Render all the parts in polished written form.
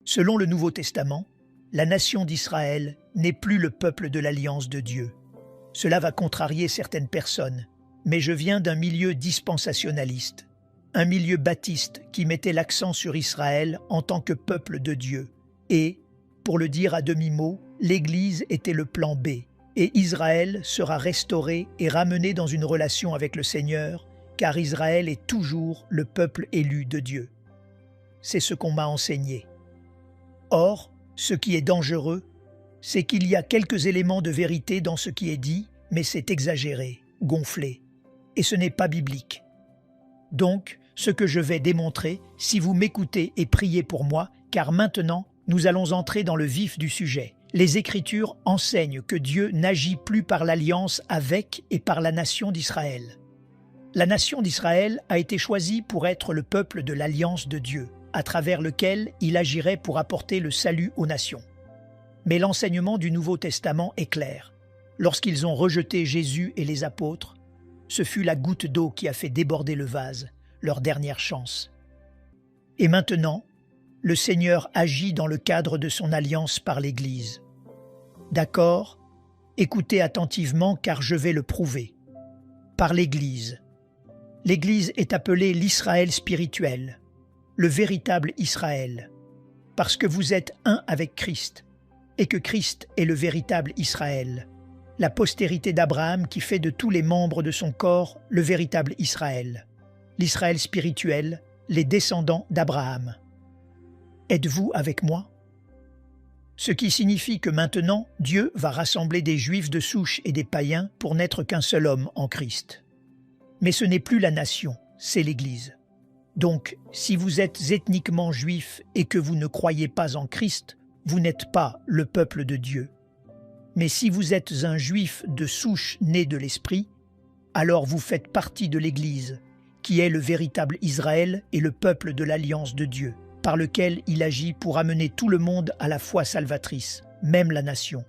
Selon le Nouveau Testament, la nation d'Israël n'est plus le peuple de l'alliance de Dieu. Cela va contrarier certaines personnes, mais je viens d'un milieu dispensationaliste, un milieu baptiste qui mettait l'accent sur Israël en tant que peuple de Dieu. Et, pour le dire à demi-mot, l'Église était le plan B, et Israël sera restauré et ramené dans une relation avec le Seigneur, car Israël est toujours le peuple élu de Dieu. C'est ce qu'on m'a enseigné. Or, ce qui est dangereux, c'est qu'il y a quelques éléments de vérité dans ce qui est dit, mais c'est exagéré, gonflé, et ce n'est pas biblique. Donc, ce que je vais démontrer, si vous m'écoutez et priez pour moi, car maintenant, nous allons entrer dans le vif du sujet. Les Écritures enseignent que Dieu n'agit plus par l'alliance avec et par la nation d'Israël. La nation d'Israël a été choisie pour être le peuple de l'alliance de Dieu, à travers lequel il agirait pour apporter le salut aux nations. Mais l'enseignement du Nouveau Testament est clair. Lorsqu'ils ont rejeté Jésus et les apôtres, ce fut la goutte d'eau qui a fait déborder le vase, leur dernière chance. Et maintenant, le Seigneur agit dans le cadre de son alliance par l'Église. D'accord? Écoutez attentivement car je vais le prouver. Par l'Église. L'Église est appelée l'Israël spirituel, le véritable Israël, parce que vous êtes un avec Christ, et que Christ est le véritable Israël, la postérité d'Abraham qui fait de tous les membres de son corps le véritable Israël, l'Israël spirituel, les descendants d'Abraham. Êtes-vous avec moi? Ce qui signifie que maintenant, Dieu va rassembler des Juifs de souche et des païens pour n'être qu'un seul homme en Christ. Mais ce n'est plus la nation, c'est l'Église. Donc, si vous êtes ethniquement juif et que vous ne croyez pas en Christ, vous n'êtes pas le peuple de Dieu. Mais si vous êtes un juif de souche né de l'Esprit, alors vous faites partie de l'Église, qui est le véritable Israël et le peuple de l'alliance de Dieu, par lequel il agit pour amener tout le monde à la foi salvatrice, même la nation.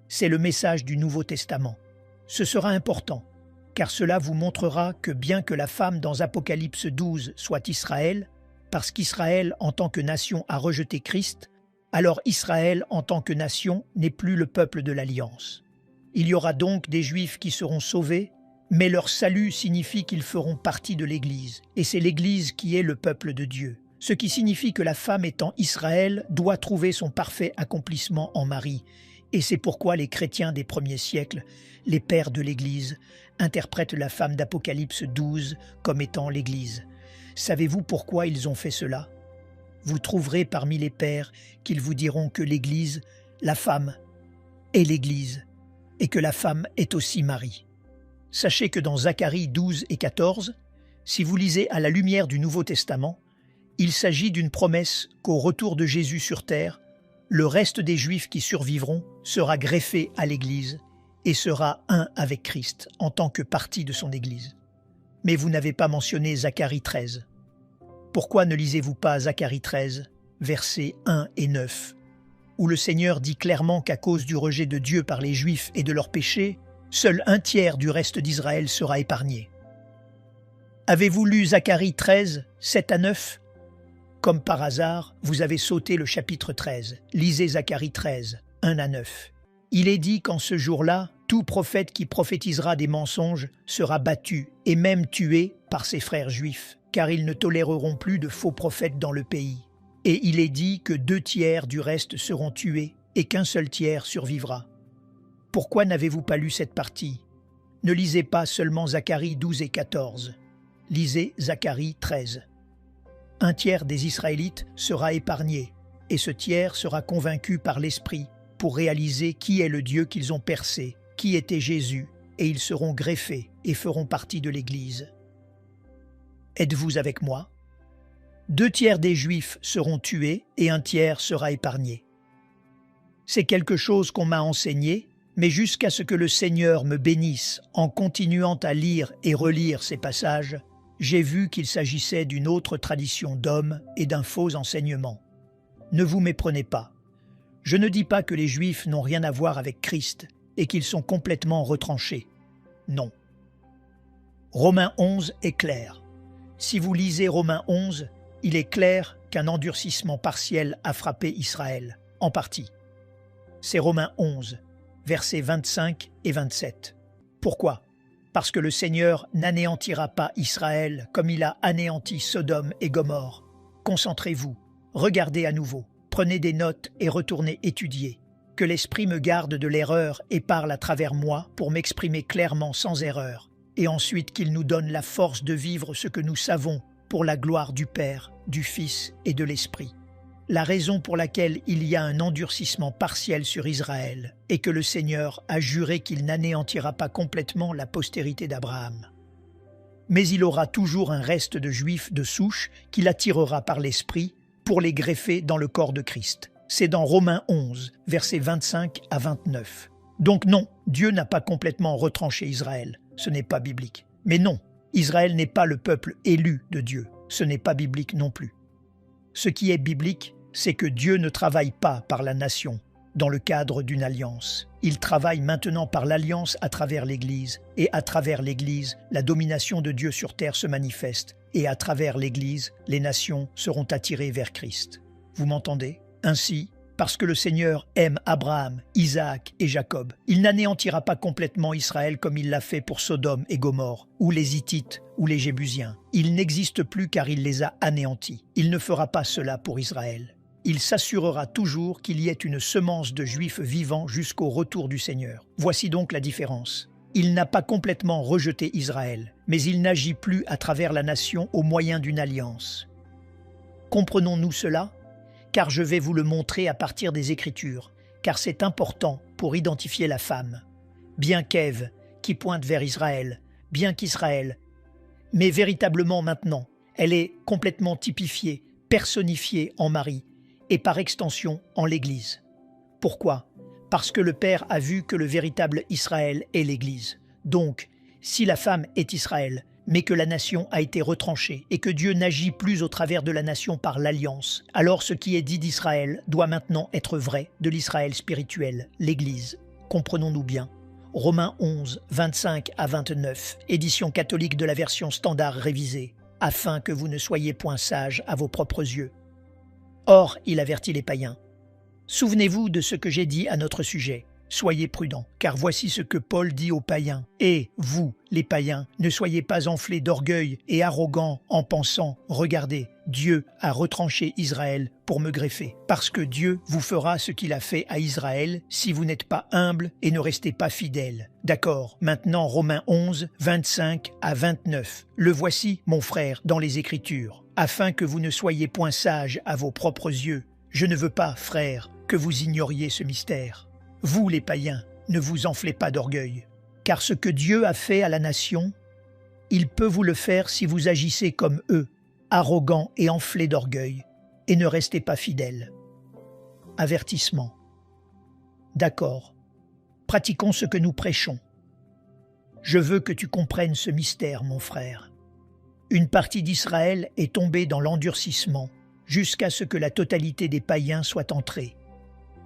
C'est le message du Nouveau Testament. Ce sera important, car cela vous montrera que bien que la femme dans Apocalypse 12 soit Israël, parce qu'Israël en tant que nation a rejeté Christ, alors Israël en tant que nation n'est plus le peuple de l'Alliance. Il y aura donc des Juifs qui seront sauvés, mais leur salut signifie qu'ils feront partie de l'Église, et c'est l'Église qui est le peuple de Dieu. Ce qui signifie que la femme étant Israël doit trouver son parfait accomplissement en Marie, et c'est pourquoi les chrétiens des premiers siècles, les pères de l'Église, interprètent la femme d'Apocalypse 12 comme étant l'Église. Savez-vous pourquoi ils ont fait cela? Vous trouverez parmi les pères qu'ils vous diront que l'Église, la femme, est l'Église, et que la femme est aussi Marie. Sachez que dans Zacharie 12 et 14, si vous lisez à la lumière du Nouveau Testament, il s'agit d'une promesse qu'au retour de Jésus sur terre, le reste des Juifs qui survivront sera greffé à l'Église et sera un avec Christ en tant que partie de son Église. Mais vous n'avez pas mentionné Zacharie 13. Pourquoi ne lisez-vous pas Zacharie 13, versets 1 et 9, où le Seigneur dit clairement qu'à cause du rejet de Dieu par les Juifs et de leurs péchés, seul un tiers du reste d'Israël sera épargné. Avez-vous lu Zacharie 13, 7 à 9? Comme par hasard, vous avez sauté le chapitre 13. Lisez Zacharie 13, 1 à 9. Il est dit qu'en ce jour-là, tout prophète qui prophétisera des mensonges sera battu et même tué par ses frères juifs, car ils ne toléreront plus de faux prophètes dans le pays. Et il est dit que 2 tiers du reste seront tués et qu'un seul tiers survivra. Pourquoi n'avez-vous pas lu cette partie? Ne lisez pas seulement Zacharie 12 et 14. Lisez Zacharie 13. Un tiers des Israélites sera épargné, et ce tiers sera convaincu par l'Esprit pour réaliser qui est le Dieu qu'ils ont percé, qui était Jésus, et ils seront greffés et feront partie de l'Église. Êtes-vous avec moi? 2 tiers des Juifs seront tués et un tiers sera épargné. C'est quelque chose qu'on m'a enseigné, mais jusqu'à ce que le Seigneur me bénisse en continuant à lire et relire ces passages, j'ai vu qu'il s'agissait d'une autre tradition d'hommes et d'un faux enseignement. Ne vous méprenez pas. Je ne dis pas que les Juifs n'ont rien à voir avec Christ et qu'ils sont complètement retranchés. Non. Romains 11 est clair. Si vous lisez Romains 11, il est clair qu'un endurcissement partiel a frappé Israël, en partie. C'est Romains 11, versets 25 et 27. Pourquoi? Parce que le Seigneur n'anéantira pas Israël comme il a anéanti Sodome et Gomorrhe. Concentrez-vous, regardez à nouveau, prenez des notes et retournez étudier. Que l'Esprit me garde de l'erreur et parle à travers moi pour m'exprimer clairement sans erreur, et ensuite qu'il nous donne la force de vivre ce que nous savons pour la gloire du Père, du Fils et de l'Esprit. La raison pour laquelle il y a un endurcissement partiel sur Israël est que le Seigneur a juré qu'il n'anéantira pas complètement la postérité d'Abraham. Mais il aura toujours un reste de Juifs de souche qu'il attirera par l'Esprit pour les greffer dans le corps de Christ. C'est dans Romains 11, versets 25 à 29. Donc non, Dieu n'a pas complètement retranché Israël. Ce n'est pas biblique. Mais non, Israël n'est pas le peuple élu de Dieu. Ce n'est pas biblique non plus. Ce qui est biblique, c'est que Dieu ne travaille pas par la nation, dans le cadre d'une alliance. Il travaille maintenant par l'alliance à travers l'Église, et à travers l'Église, la domination de Dieu sur terre se manifeste, et à travers l'Église, les nations seront attirées vers Christ. Vous m'entendez? Ainsi, parce que le Seigneur aime Abraham, Isaac et Jacob, il n'anéantira pas complètement Israël comme il l'a fait pour Sodome et Gomorrhe, ou les Hittites, ou les Jébusiens. Il n'existe plus car il les a anéantis. Il ne fera pas cela pour Israël. Il s'assurera toujours qu'il y ait une semence de Juifs vivants jusqu'au retour du Seigneur. Voici donc la différence. Il n'a pas complètement rejeté Israël, mais il n'agit plus à travers la nation au moyen d'une alliance. Comprenons-nous cela? Car je vais vous le montrer à partir des Écritures, car c'est important pour identifier la femme. Bien qu'Ève, qui pointe vers Israël, bien qu'Israël, mais véritablement maintenant, elle est complètement typifiée, personnifiée en Marie, et par extension en l'Église. Pourquoi? Parce que le Père a vu que le véritable Israël est l'Église. Donc, si la femme est Israël, mais que la nation a été retranchée et que Dieu n'agit plus au travers de la nation par l'alliance, alors ce qui est dit d'Israël doit maintenant être vrai de l'Israël spirituel, l'Église. Comprenons-nous bien. Romains 11, 25 à 29, édition catholique de la version standard révisée, afin que vous ne soyez point sages à vos propres yeux. Or, il avertit les païens. Souvenez-vous de ce que j'ai dit à notre sujet. Soyez prudents, car voici ce que Paul dit aux païens. Et vous, les païens, ne soyez pas enflés d'orgueil et arrogants en pensant « Regardez, Dieu a retranché Israël pour me greffer. » Parce que Dieu vous fera ce qu'il a fait à Israël si vous n'êtes pas humbles et ne restez pas fidèles. D'accord, maintenant Romains 11, 25 à 29. Le voici, mon frère, dans les Écritures. Afin que vous ne soyez point sages à vos propres yeux. Je ne veux pas, frères, que vous ignoriez ce mystère. Vous, les païens, ne vous enflez pas d'orgueil, car ce que Dieu a fait à la nation, il peut vous le faire si vous agissez comme eux, arrogants et enflés d'orgueil, et ne restez pas fidèles. Avertissement. D'accord, pratiquons ce que nous prêchons. Je veux que tu comprennes ce mystère, mon frère. Une partie d'Israël est tombée dans l'endurcissement jusqu'à ce que la totalité des païens soit entrée.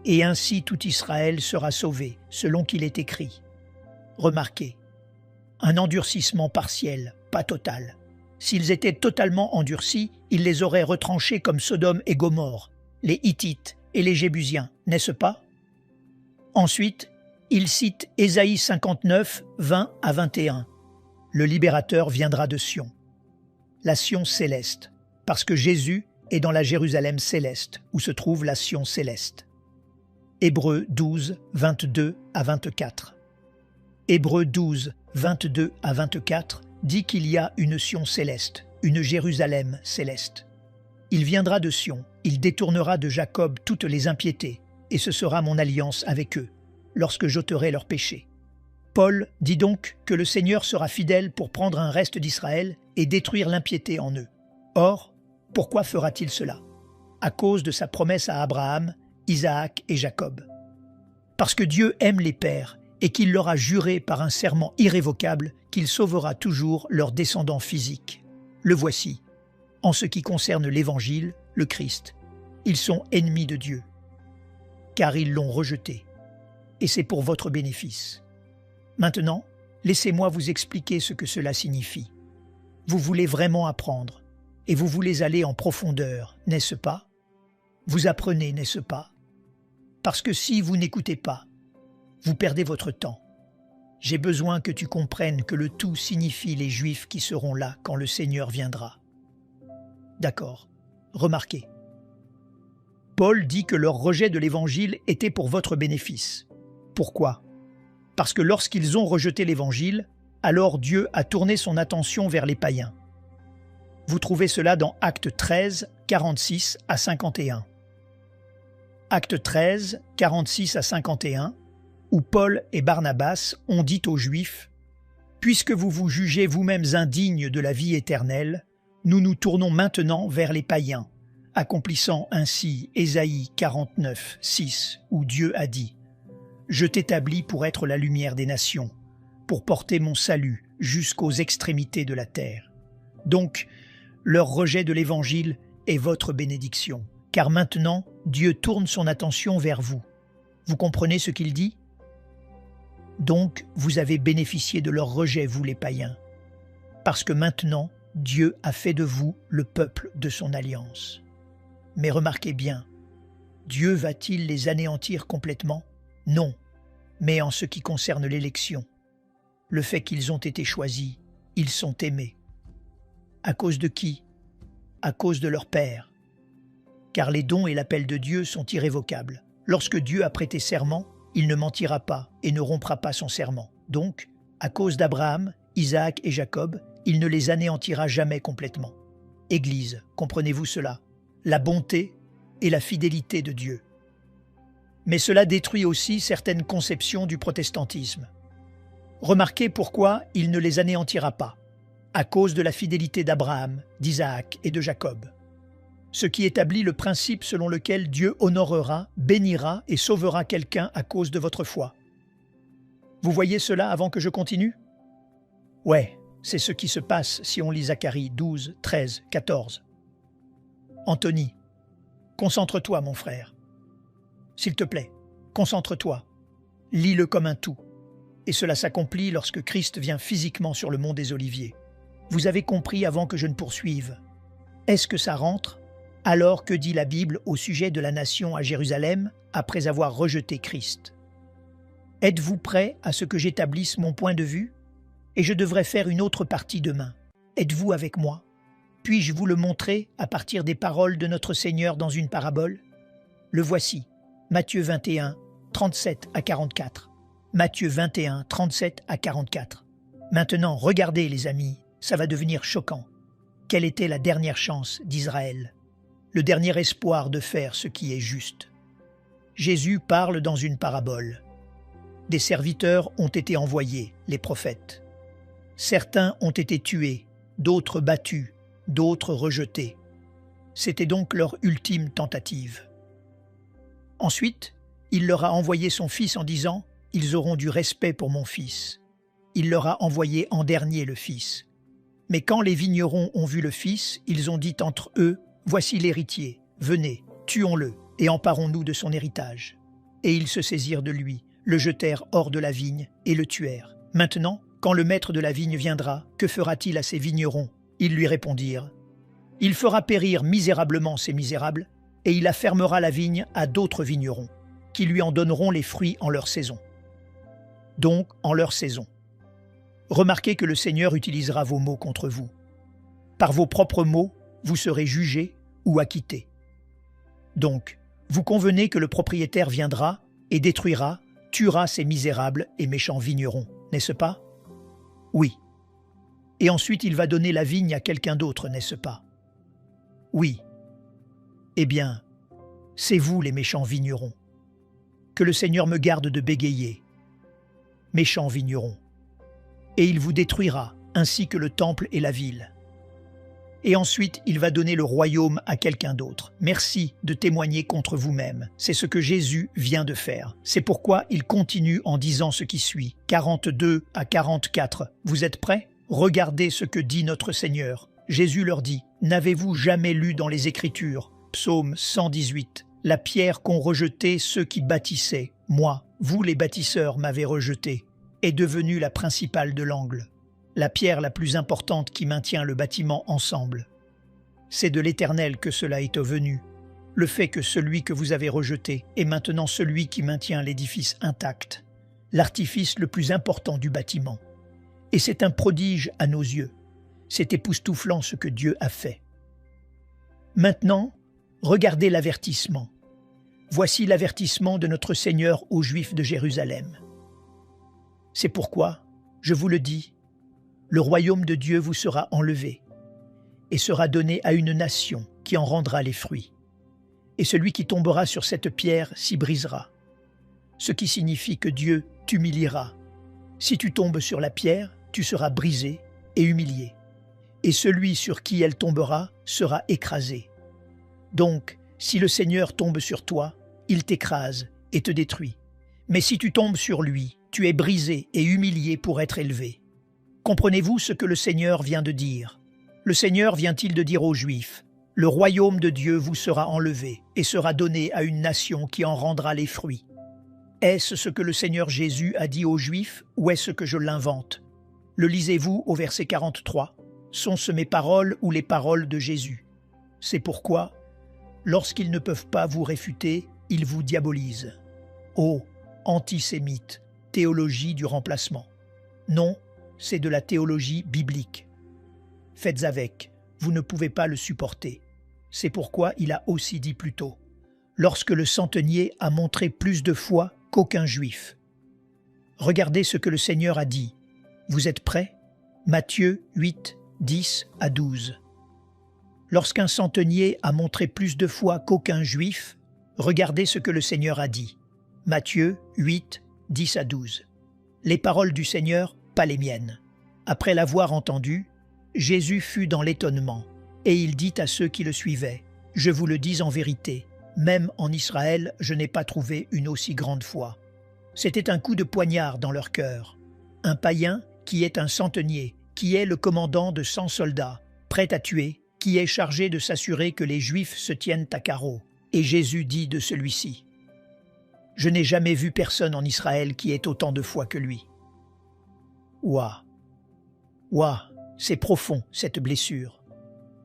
Et ainsi tout Israël sera sauvé, selon qu'il est écrit. Remarquez, un endurcissement partiel, pas total. S'ils étaient totalement endurcis, il les aurait retranchés comme Sodome et Gomorrhe, les Hittites et les Jébusiens, n'est-ce pas? Ensuite, il cite Ésaïe 59, 20 à 21. Le libérateur viendra de Sion. La Sion céleste, parce que Jésus est dans la Jérusalem céleste, où se trouve la Sion céleste. Hébreux 12, 22 à 24. Hébreux 12, 22 à 24 dit qu'il y a une Sion céleste, une Jérusalem céleste. Il viendra de Sion, il détournera de Jacob toutes les impiétés, et ce sera mon alliance avec eux, lorsque j'ôterai leurs péchés. Paul dit donc que le Seigneur sera fidèle pour prendre un reste d'Israël et détruire l'impiété en eux. Or, pourquoi fera-t-il cela? À cause de sa promesse à Abraham, Isaac et Jacob. Parce que Dieu aime les pères et qu'il leur a juré par un serment irrévocable qu'il sauvera toujours leurs descendants physiques. Le voici. En ce qui concerne l'Évangile, le Christ, ils sont ennemis de Dieu, car ils l'ont rejeté, et c'est pour votre bénéfice. Maintenant, laissez-moi vous expliquer ce que cela signifie. Vous voulez vraiment apprendre. Et vous voulez aller en profondeur, n'est-ce pas? Vous apprenez, n'est-ce pas? Parce que si vous n'écoutez pas, vous perdez votre temps. J'ai besoin que tu comprennes que le tout signifie les Juifs qui seront là quand le Seigneur viendra. D'accord, remarquez. Paul dit que leur rejet de l'Évangile était pour votre bénéfice. Pourquoi? Parce que lorsqu'ils ont rejeté l'Évangile, alors Dieu a tourné son attention vers les païens. Vous trouvez cela dans Actes 13, 46 à 51. Actes 13, 46 à 51, où Paul et Barnabas ont dit aux Juifs « Puisque vous vous jugez vous-mêmes indignes de la vie éternelle, nous nous tournons maintenant vers les païens, accomplissant ainsi Ésaïe 49, 6, où Dieu a dit « Je t'établis pour être la lumière des nations, pour porter mon salut jusqu'aux extrémités de la terre. » Donc, leur rejet de l'Évangile est votre bénédiction, car maintenant, Dieu tourne son attention vers vous. Vous comprenez ce qu'il dit? Donc, vous avez bénéficié de leur rejet, vous les païens, parce que maintenant, Dieu a fait de vous le peuple de son alliance. Mais remarquez bien, Dieu va-t-il les anéantir complètement? Non, mais en ce qui concerne l'élection, le fait qu'ils ont été choisis, ils sont aimés. À cause de qui? À cause de leur Père. Car les dons et l'appel de Dieu sont irrévocables. Lorsque Dieu a prêté serment, il ne mentira pas et ne rompra pas son serment. Donc, à cause d'Abraham, Isaac et Jacob, il ne les anéantira jamais complètement. Église, comprenez-vous cela? La bonté et la fidélité de Dieu. Mais cela détruit aussi certaines conceptions du protestantisme. Remarquez pourquoi il ne les anéantira pas. À cause de la fidélité d'Abraham, d'Isaac et de Jacob. Ce qui établit le principe selon lequel Dieu honorera, bénira et sauvera quelqu'un à cause de votre foi. Vous voyez cela avant que je continue? Ouais, c'est ce qui se passe si on lit Zacharie 12, 13, 14. Anthony, concentre-toi mon frère. S'il te plaît, concentre-toi. Lis-le comme un tout. Et cela s'accomplit lorsque Christ vient physiquement sur le mont des Oliviers. Vous avez compris avant que je ne poursuive. Est-ce que ça rentre? Alors que dit la Bible au sujet de la nation à Jérusalem après avoir rejeté Christ? Êtes-vous prêt à ce que j'établisse mon point de vue? Et je devrais faire une autre partie demain. Êtes-vous avec moi? Puis-je vous le montrer à partir des paroles de notre Seigneur dans une parabole? Le voici, Matthieu 21, 37 à 44. Matthieu 21, 37 à 44. Maintenant, regardez les amis, ça va devenir choquant. Quelle était la dernière chance d'Israël? Le dernier espoir de faire ce qui est juste. Jésus parle dans une parabole. Des serviteurs ont été envoyés, les prophètes. Certains ont été tués, d'autres battus, d'autres rejetés. C'était donc leur ultime tentative. Ensuite, il leur a envoyé son fils en disant « Ils auront du respect pour mon fils ». Il leur a envoyé en dernier le fils. Mais quand les vignerons ont vu le fils, ils ont dit entre eux « Voici l'héritier, venez, tuons-le et emparons-nous de son héritage. » Et ils se saisirent de lui, le jetèrent hors de la vigne et le tuèrent. Maintenant, quand le maître de la vigne viendra, que fera-t-il à ces vignerons? Ils lui répondirent « Il fera périr misérablement ces misérables, et il affermera la vigne à d'autres vignerons, qui lui en donneront les fruits en leur saison. » Donc, en leur saison. Remarquez que le Seigneur utilisera vos mots contre vous. Par vos propres mots, vous serez jugés ou acquittés. Donc, vous convenez que le propriétaire viendra et détruira, tuera ces misérables et méchants vignerons, n'est-ce pas? Oui. Et ensuite il va donner la vigne à quelqu'un d'autre, n'est-ce pas? Oui. Eh bien, c'est vous les méchants vignerons. Que le Seigneur me garde de bégayer. Méchants vignerons. Et il vous détruira, ainsi que le temple et la ville. Et ensuite, il va donner le royaume à quelqu'un d'autre. Merci de témoigner contre vous-même. C'est ce que Jésus vient de faire. C'est pourquoi il continue en disant ce qui suit. 42 à 44. Vous êtes prêts? Regardez ce que dit notre Seigneur. Jésus leur dit, « N'avez-vous jamais lu dans les Écritures, Psaume 118, la pierre qu'ont rejetée ceux qui bâtissaient, moi, vous les bâtisseurs m'avez rejeté, est devenue la principale de l'angle, la pierre la plus importante qui maintient le bâtiment ensemble. C'est de l'Éternel que cela est venu. Le fait que celui que vous avez rejeté est maintenant celui qui maintient l'édifice intact, l'artifice le plus important du bâtiment. Et c'est un prodige à nos yeux. C'est époustouflant ce que Dieu a fait. Maintenant, regardez l'avertissement. Voici l'avertissement de notre Seigneur aux Juifs de Jérusalem. C'est pourquoi, je vous le dis, le royaume de Dieu vous sera enlevé et sera donné à une nation qui en rendra les fruits. Et celui qui tombera sur cette pierre s'y brisera, ce qui signifie que Dieu t'humiliera. Si tu tombes sur la pierre, tu seras brisé et humilié, et celui sur qui elle tombera sera écrasé. Donc, si le Seigneur tombe sur toi, il t'écrase et te détruit. Mais si tu tombes sur lui, tu es brisé et humilié pour être élevé. Comprenez-vous ce que le Seigneur vient de dire? Le Seigneur vient-il de dire aux Juifs, « Le royaume de Dieu vous sera enlevé et sera donné à une nation qui en rendra les fruits. » Est-ce ce que le Seigneur Jésus a dit aux Juifs ou est-ce que je l'invente? Le lisez-vous au verset 43? Sont-ce mes paroles ou les paroles de Jésus? C'est pourquoi, lorsqu'ils ne peuvent pas vous réfuter, ils vous diabolisent. Ô antisémite, théologie du remplacement. Non, c'est de la théologie biblique. Faites avec, vous ne pouvez pas le supporter. C'est pourquoi il a aussi dit plus tôt, lorsque le centenier a montré plus de foi qu'aucun juif. Regardez ce que le Seigneur a dit. Vous êtes prêts? Matthieu 8, 10 à 12. Lorsqu'un centenier a montré plus de foi qu'aucun juif, regardez ce que le Seigneur a dit. Matthieu 8, 10 à 12. Les paroles du Seigneur, pas les miennes. Après l'avoir entendu, Jésus fut dans l'étonnement, et il dit à ceux qui le suivaient, « Je vous le dis en vérité, même en Israël, je n'ai pas trouvé une aussi grande foi. » C'était un coup de poignard dans leur cœur. Un païen qui est un centenier, qui est le commandant de 100 soldats, prêt à tuer, qui est chargé de s'assurer que les Juifs se tiennent à carreau. Et Jésus dit de celui-ci, « Je n'ai jamais vu personne en Israël qui ait autant de foi que lui. » Ouah! Ouah! C'est profond, cette blessure.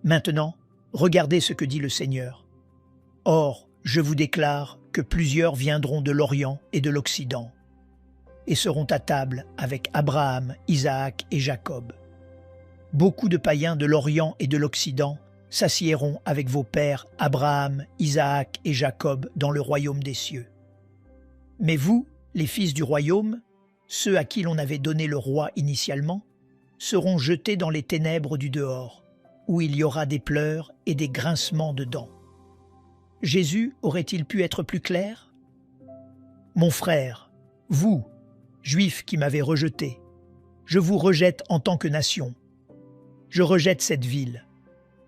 Maintenant, regardez ce que dit le Seigneur. « Or, je vous déclare que plusieurs viendront de l'Orient et de l'Occident, et seront à table avec Abraham, Isaac et Jacob. Beaucoup de païens de l'Orient et de l'Occident s'assiéront avec vos pères Abraham, Isaac et Jacob dans le royaume des cieux. Mais vous, les fils du royaume, ceux à qui l'on avait donné le roi initialement, seront jetés dans les ténèbres du dehors, où il y aura des pleurs et des grincements de dents. » Jésus aurait-il pu être plus clair? « Mon frère, vous, Juifs qui m'avez rejeté, je vous rejette en tant que nation. Je rejette cette ville.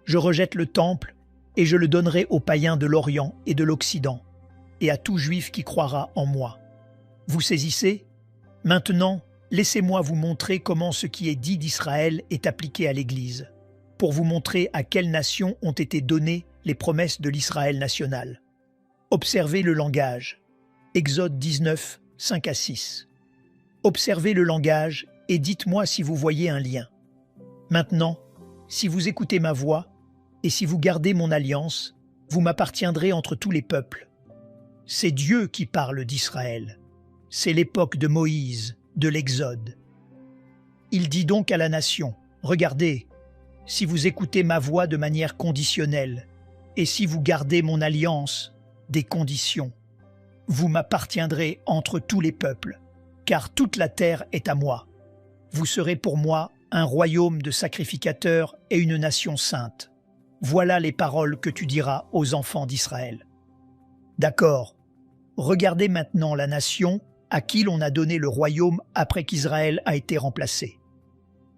Je rejette le temple et je le donnerai aux païens de l'Orient et de l'Occident et à tout Juif qui croira en moi. Vous saisissez? Maintenant, laissez-moi vous montrer comment ce qui est dit d'Israël est appliqué à l'Église, pour vous montrer à quelle nation ont été données les promesses de l'Israël national. Observez le langage. Exode 19, 5 à 6. Observez le langage et dites-moi si vous voyez un lien. Maintenant, si vous écoutez ma voix et si vous gardez mon alliance, vous m'appartiendrez entre tous les peuples. C'est Dieu qui parle d'Israël. C'est l'époque de Moïse, de l'Exode. Il dit donc à la nation, « Regardez, si vous écoutez ma voix de manière conditionnelle, et si vous gardez mon alliance, des conditions, vous m'appartiendrez entre tous les peuples, car toute la terre est à moi. Vous serez pour moi un royaume de sacrificateurs et une nation sainte. Voilà les paroles que tu diras aux enfants d'Israël. » D'accord. Regardez maintenant la nation à qui l'on a donné le royaume après qu'Israël a été remplacé.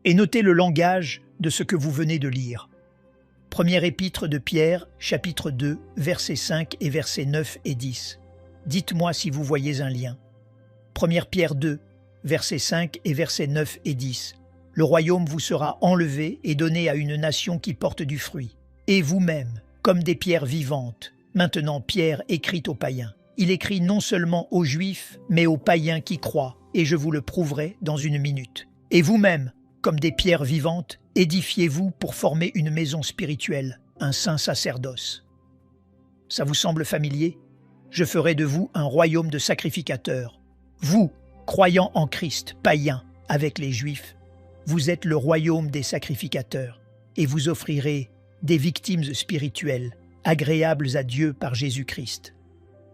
Et notez le langage de ce que vous venez de lire. Première épître de Pierre, chapitre 2, versets 5 et versets 9 et 10. Dites-moi si vous voyez un lien. Première Pierre 2, versets 5 et versets 9 et 10. Le royaume vous sera enlevé et donné à une nation qui porte du fruit. Et vous-même, comme des pierres vivantes. Maintenant, Pierre écrit aux païens. Il écrit non seulement aux Juifs, mais aux païens qui croient, et je vous le prouverai dans une minute. Et vous-même, comme des pierres vivantes, édifiez-vous pour former une maison spirituelle, un saint sacerdoce. Ça vous semble familier? Je ferai de vous un royaume de sacrificateurs. Vous, croyant en Christ, païens, avec les Juifs, vous êtes le royaume des sacrificateurs, et vous offrirez des victimes spirituelles, agréables à Dieu par Jésus-Christ.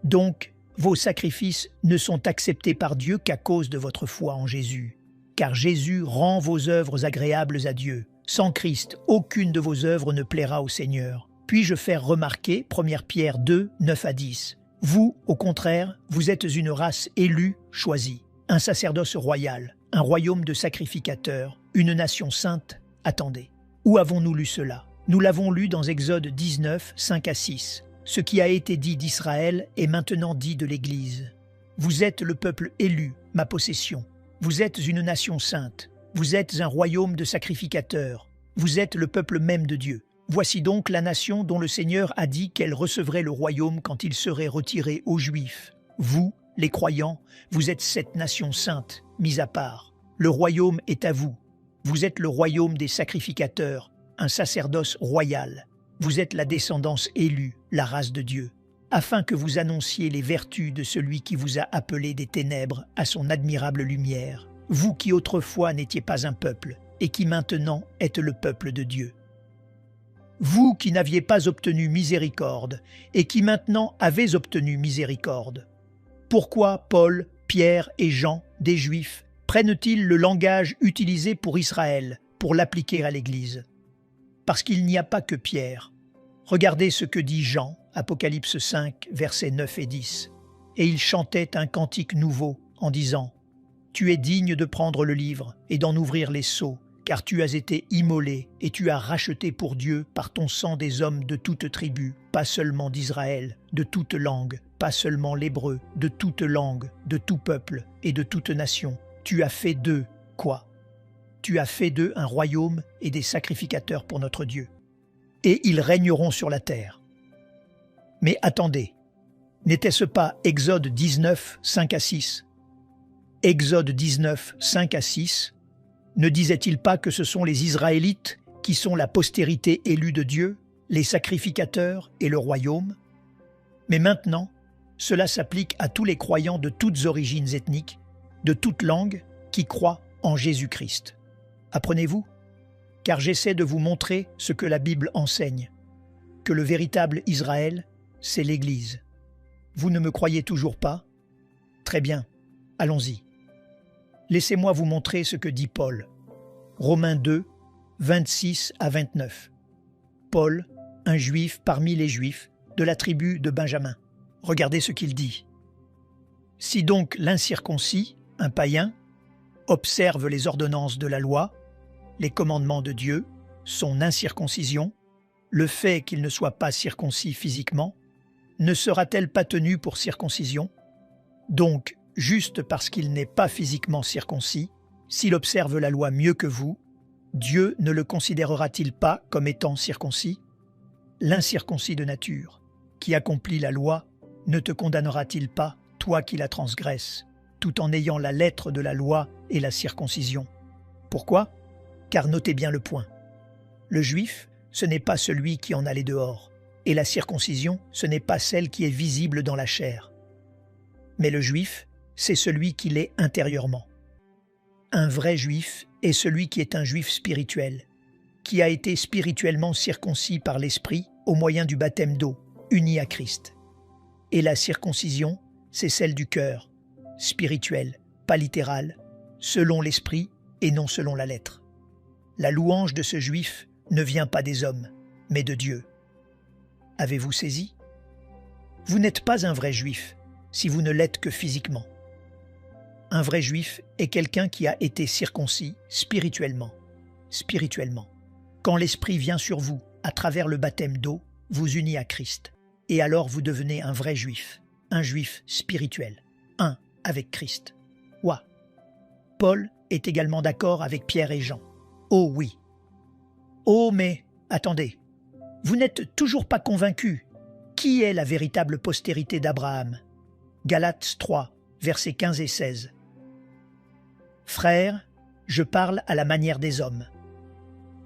Donc, vos sacrifices ne sont acceptés par Dieu qu'à cause de votre foi en Jésus, car Jésus rend vos œuvres agréables à Dieu. Sans Christ, aucune de vos œuvres ne plaira au Seigneur. Puis-je faire remarquer, 1 Pierre 2, 9 à 10, vous, au contraire, vous êtes une race élue, choisie, un sacerdoce royal, un royaume de sacrificateurs, une nation sainte. Attendez, où avons-nous lu cela? Nous l'avons lu dans Exode 19, 5 à 6. Ce qui a été dit d'Israël est maintenant dit de l'Église. Vous êtes le peuple élu, ma possession. Vous êtes une nation sainte. Vous êtes un royaume de sacrificateurs. Vous êtes le peuple même de Dieu. Voici donc la nation dont le Seigneur a dit qu'elle recevrait le royaume quand il serait retiré aux Juifs. Vous, les croyants, vous êtes cette nation sainte, mise à part. Le royaume est à vous. Vous êtes le royaume des sacrificateurs, un sacerdoce royal. Vous êtes la descendance élue, la race de Dieu, afin que vous annonciez les vertus de celui qui vous a appelé des ténèbres à son admirable lumière. Vous qui autrefois n'étiez pas un peuple, et qui maintenant êtes le peuple de Dieu. Vous qui n'aviez pas obtenu miséricorde, et qui maintenant avez obtenu miséricorde. Pourquoi Paul, Pierre et Jean, des Juifs, prennent-ils le langage utilisé pour Israël, pour l'appliquer à l'Église? Parce qu'il n'y a pas que Pierre. Regardez ce que dit Jean, Apocalypse 5, versets 9 et 10. Et il chantait un cantique nouveau, en disant « Tu es digne de prendre le livre et d'en ouvrir les sceaux, car tu as été immolé et tu as racheté pour Dieu par ton sang des hommes de toute tribu, pas seulement d'Israël, de toute langue, pas seulement l'hébreu, de toute langue, de tout peuple et de toute nation. Tu as fait d'eux quoi? Tu as fait d'eux un royaume et des sacrificateurs pour notre Dieu. Et ils régneront sur la terre. » Mais attendez, n'était-ce pas Exode 19, 5 à 6? Exode 19, 5 à 6, ne disait-il pas que ce sont les Israélites qui sont la postérité élue de Dieu, les sacrificateurs et le royaume? Mais maintenant, cela s'applique à tous les croyants de toutes origines ethniques, de toutes langues, qui croient en Jésus-Christ. Apprenez-vous? Car j'essaie de vous montrer ce que la Bible enseigne, que le véritable Israël, c'est l'Église. Vous ne me croyez toujours pas? Très bien, allons-y. Laissez-moi vous montrer ce que dit Paul. Romains 2, 26 à 29. Paul, un juif parmi les juifs, de la tribu de Benjamin. Regardez ce qu'il dit. « Si donc l'incirconcis, un païen, observe les ordonnances de la loi, les commandements de Dieu, son incirconcision, le fait qu'il ne soit pas circoncis physiquement, ne sera-t-elle pas tenue pour circoncision? Donc, juste parce qu'il n'est pas physiquement circoncis, s'il observe la loi mieux que vous, Dieu ne le considérera-t-il pas comme étant circoncis? L'incirconcis de nature, qui accomplit la loi, ne te condamnera-t-il pas, toi qui la transgresses, tout en ayant la lettre de la loi et la circoncision? Pourquoi? Car notez bien le point. Le juif, ce n'est pas celui qui en a les dehors, et la circoncision, ce n'est pas celle qui est visible dans la chair. Mais le juif, c'est celui qui l'est intérieurement. Un vrai juif est celui qui est un juif spirituel, qui a été spirituellement circoncis par l'Esprit au moyen du baptême d'eau, uni à Christ. Et la circoncision, c'est celle du cœur, spirituelle, pas littérale, selon l'Esprit et non selon la lettre. La louange de ce juif ne vient pas des hommes, mais de Dieu. Avez-vous saisi? Vous n'êtes pas un vrai juif si vous ne l'êtes que physiquement. Un vrai juif est quelqu'un qui a été circoncis spirituellement. Spirituellement. Quand l'Esprit vient sur vous, à travers le baptême d'eau, vous unit à Christ. Et alors vous devenez un vrai juif, un juif spirituel, un avec Christ. Ouah! Paul est également d'accord avec Pierre et Jean. Oh oui! Oh mais, attendez, vous n'êtes toujours pas convaincus. Qui est la véritable postérité d'Abraham? Galates 3, versets 15 et 16. Frères, je parle à la manière des hommes.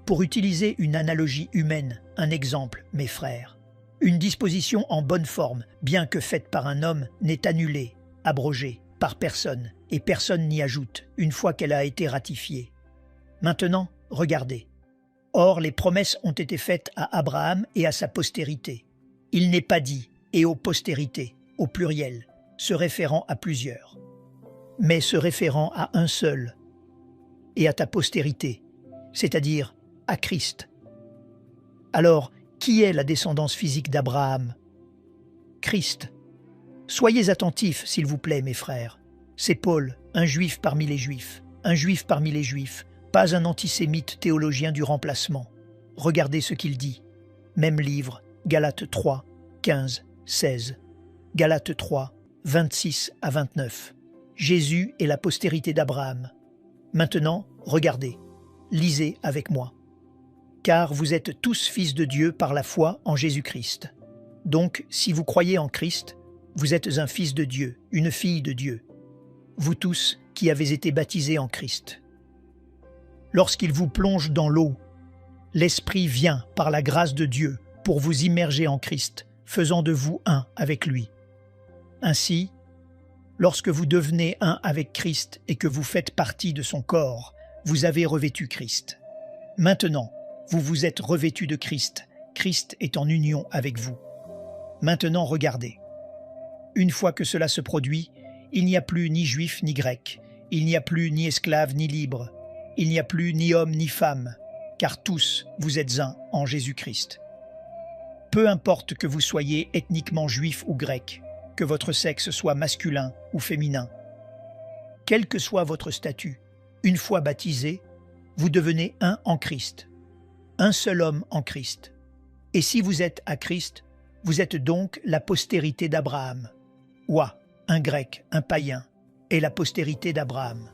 Pour utiliser une analogie humaine, un exemple, mes frères. Une disposition en bonne forme, bien que faite par un homme, n'est annulée, abrogée, par personne, et personne n'y ajoute, une fois qu'elle a été ratifiée. Maintenant, regardez. Or, les promesses ont été faites à Abraham et à sa postérité. Il n'est pas dit « et aux postérités », au pluriel, se référant à plusieurs, mais se référant à un seul, et à ta postérité, c'est-à-dire à Christ. Alors, qui est la descendance physique d'Abraham? Christ. Soyez attentifs, s'il vous plaît, mes frères. C'est Paul, un juif parmi les juifs, un juif parmi les juifs, pas un antisémite théologien du remplacement. Regardez ce qu'il dit. Même livre, Galates 3, 15, 16. Galates 3, 26 à 29. Jésus est la postérité d'Abraham. Maintenant, regardez, lisez avec moi. Car vous êtes tous fils de Dieu par la foi en Jésus-Christ. Donc, si vous croyez en Christ, vous êtes un fils de Dieu, une fille de Dieu. Vous tous qui avez été baptisés en Christ. Lorsqu'il vous plonge dans l'eau, l'Esprit vient par la grâce de Dieu pour vous immerger en Christ, faisant de vous un avec lui. Ainsi, lorsque vous devenez un avec Christ et que vous faites partie de son corps, vous avez revêtu Christ. Maintenant, vous vous êtes revêtus de Christ. Christ est en union avec vous. Maintenant, regardez. Une fois que cela se produit, il n'y a plus ni juif ni grec, il n'y a plus ni esclave ni libre, il n'y a plus ni homme ni femme, car tous vous êtes un en Jésus-Christ. Peu importe que vous soyez ethniquement juif ou grec, que votre sexe soit masculin ou féminin. Quel que soit votre statut, une fois baptisé, vous devenez un en Christ, un seul homme en Christ. Et si vous êtes à Christ, vous êtes donc la postérité d'Abraham. Ouah, un grec, un païen, est la postérité d'Abraham.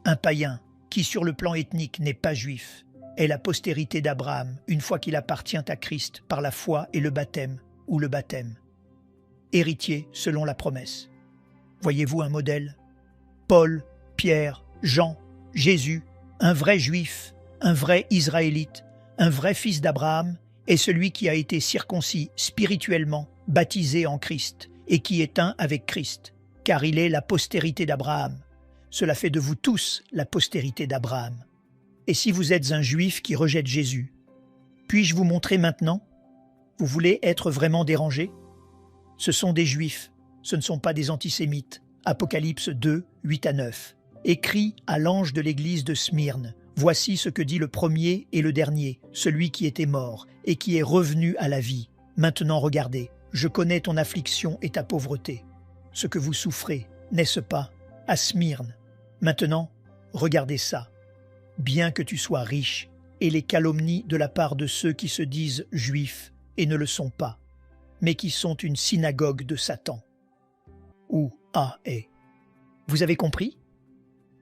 Un païen, qui sur le plan ethnique n'est pas juif, est la postérité d'Abraham une fois qu'il appartient à Christ par la foi et le baptême, ou le baptême. Héritier selon la promesse. Voyez-vous un modèle? Paul, Pierre, Jean, Jésus, un vrai juif, un vrai israélite, un vrai fils d'Abraham, est celui qui a été circoncis spirituellement, baptisé en Christ, et qui est un avec Christ, car il est la postérité d'Abraham. Cela fait de vous tous la postérité d'Abraham. Et si vous êtes un juif qui rejette Jésus, puis-je vous montrer maintenant? Vous voulez être vraiment dérangé? Ce sont des juifs, ce ne sont pas des antisémites. Apocalypse 2, 8 à 9. Écrit à l'ange de l'église de Smyrne. Voici ce que dit le premier et le dernier, celui qui était mort et qui est revenu à la vie. Maintenant regardez, je connais ton affliction et ta pauvreté. Ce que vous souffrez, n'est-ce pas, à Smyrne? Maintenant, regardez ça. Bien que tu sois riche, et les calomnies de la part de ceux qui se disent juifs et ne le sont pas, mais qui sont une synagogue de Satan. Ou A.E. Vous avez compris?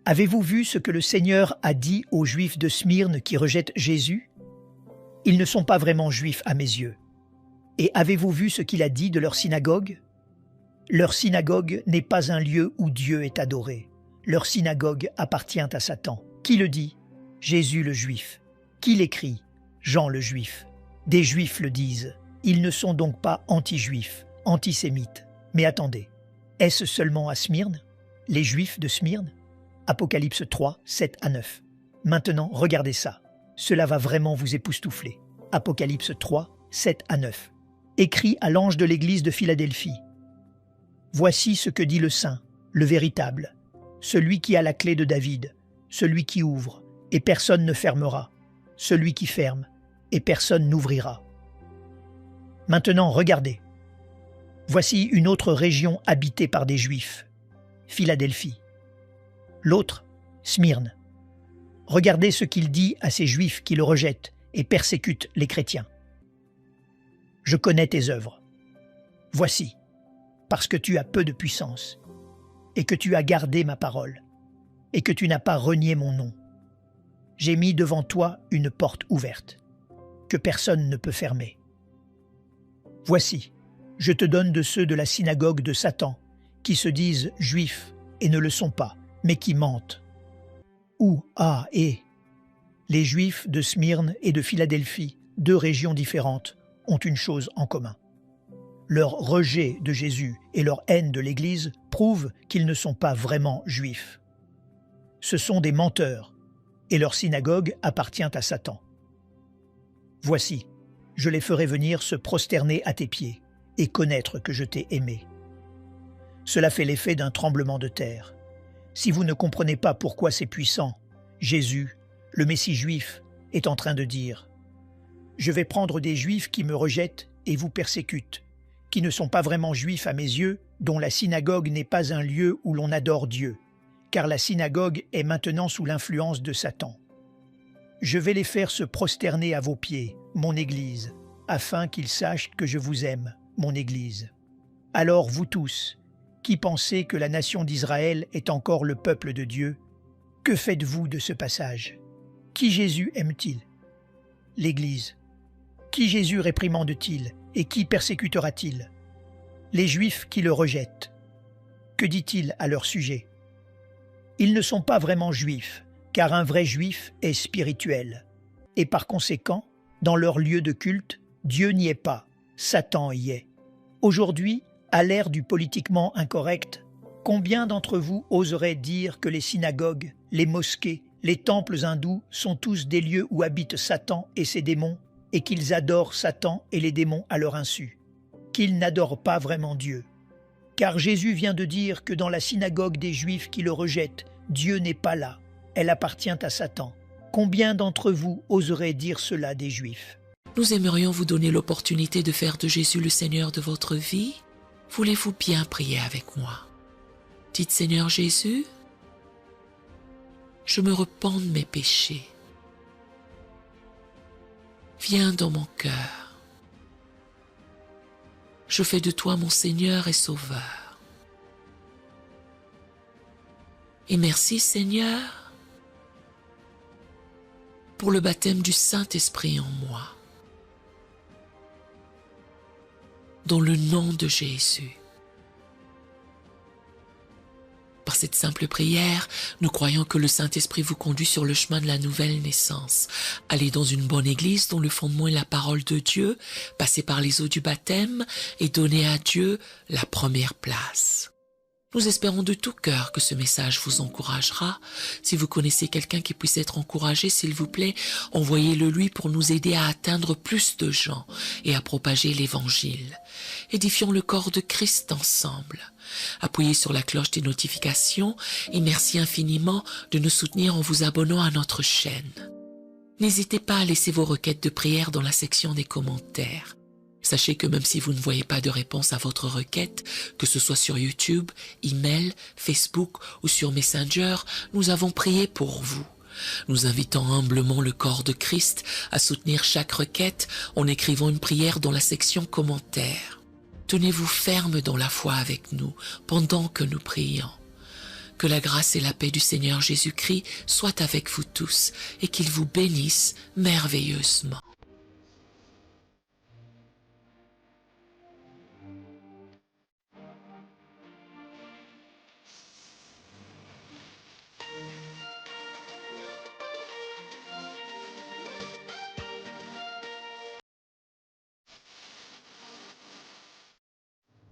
Avez-vous vu ce que le Seigneur a dit aux Juifs de Smyrne qui rejettent Jésus? Ils ne sont pas vraiment juifs à mes yeux. Et avez-vous vu ce qu'il a dit de leur synagogue? Leur synagogue n'est pas un lieu où Dieu est adoré. Leur synagogue appartient à Satan. Qui le dit? Jésus le Juif. Qui l'écrit? Jean le Juif. Des Juifs le disent. Ils ne sont donc pas anti-juifs, antisémites. Mais attendez, est-ce seulement à Smyrne? Les Juifs de Smyrne? Apocalypse 3, 7 à 9. Maintenant, regardez ça. Cela va vraiment vous époustoufler. Apocalypse 3, 7 à 9. Écrit à l'ange de l'église de Philadelphie. Voici ce que dit le Saint, le véritable, celui qui a la clé de David, celui qui ouvre, et personne ne fermera, celui qui ferme, et personne n'ouvrira. Maintenant, regardez. Voici une autre région habitée par des Juifs, Philadelphie. L'autre, Smyrne. Regardez ce qu'il dit à ces Juifs qui le rejettent et persécutent les chrétiens. Je connais tes œuvres. Voici, parce que tu as peu de puissance, et que tu as gardé ma parole, et que tu n'as pas renié mon nom. J'ai mis devant toi une porte ouverte, que personne ne peut fermer. Voici, je te donne de ceux de la synagogue de Satan, qui se disent juifs et ne le sont pas, mais qui mentent. Ou, les Juifs de Smyrne et de Philadelphie deux régions différentes, ont une chose en commun. Leur rejet de Jésus et leur haine de l'Église prouvent qu'ils ne sont pas vraiment juifs. Ce sont des menteurs, et leur synagogue appartient à Satan. Voici, je les ferai venir se prosterner à tes pieds et connaître que je t'ai aimé. Cela fait l'effet d'un tremblement de terre. Si vous ne comprenez pas pourquoi c'est puissant, Jésus, le Messie juif, est en train de dire « Je vais prendre des Juifs qui me rejettent et vous persécutent, qui ne sont pas vraiment juifs à mes yeux, dont la synagogue n'est pas un lieu où l'on adore Dieu, car la synagogue est maintenant sous l'influence de Satan. Je vais les faire se prosterner à vos pieds, mon Église, afin qu'ils sachent que je vous aime, mon Église. Alors vous tous, qui pensez que la nation d'Israël est encore le peuple de Dieu, que faites-vous de ce passage? Qui Jésus aime-t-il? L'Église. Qui Jésus réprimande-t-il et qui persécutera-t-il? Les Juifs qui le rejettent. Que dit-il à leur sujet? Ils ne sont pas vraiment juifs, car un vrai juif est spirituel. Et par conséquent, dans leur lieu de culte, Dieu n'y est pas, Satan y est. Aujourd'hui, à l'ère du politiquement incorrect, combien d'entre vous oseraient dire que les synagogues, les mosquées, les temples hindous sont tous des lieux où habitent Satan et ses démons, et qu'ils adorent Satan et les démons à leur insu, qu'ils n'adorent pas vraiment Dieu? Car Jésus vient de dire que dans la synagogue des Juifs qui le rejettent, Dieu n'est pas là, elle appartient à Satan. Combien d'entre vous oseraient dire cela des Juifs? Nous aimerions vous donner l'opportunité de faire de Jésus le Seigneur de votre vie. Voulez-vous bien prier avec moi? Dites Seigneur Jésus, je me repens de mes péchés. Viens dans mon cœur. Je fais de toi mon Seigneur et Sauveur. Et merci Seigneur pour le baptême du Saint-Esprit en moi. Dans le nom de Jésus. Par cette simple prière, nous croyons que le Saint-Esprit vous conduit sur le chemin de la nouvelle naissance. Allez dans une bonne église dont le fondement est la parole de Dieu, passez par les eaux du baptême et donnez à Dieu la première place. Nous espérons de tout cœur que ce message vous encouragera. Si vous connaissez quelqu'un qui puisse être encouragé, s'il vous plaît, envoyez-le lui pour nous aider à atteindre plus de gens et à propager l'Évangile. Édifions le corps de Christ ensemble. Appuyez sur la cloche des notifications et merci infiniment de nous soutenir en vous abonnant à notre chaîne. N'hésitez pas à laisser vos requêtes de prière dans la section des commentaires. Sachez que même si vous ne voyez pas de réponse à votre requête, que ce soit sur YouTube, email, Facebook ou sur Messenger, nous avons prié pour vous. Nous invitons humblement le corps de Christ à soutenir chaque requête en écrivant une prière dans la section commentaires. Tenez-vous ferme dans la foi avec nous pendant que nous prions. Que la grâce et la paix du Seigneur Jésus-Christ soient avec vous tous et qu'il vous bénisse merveilleusement.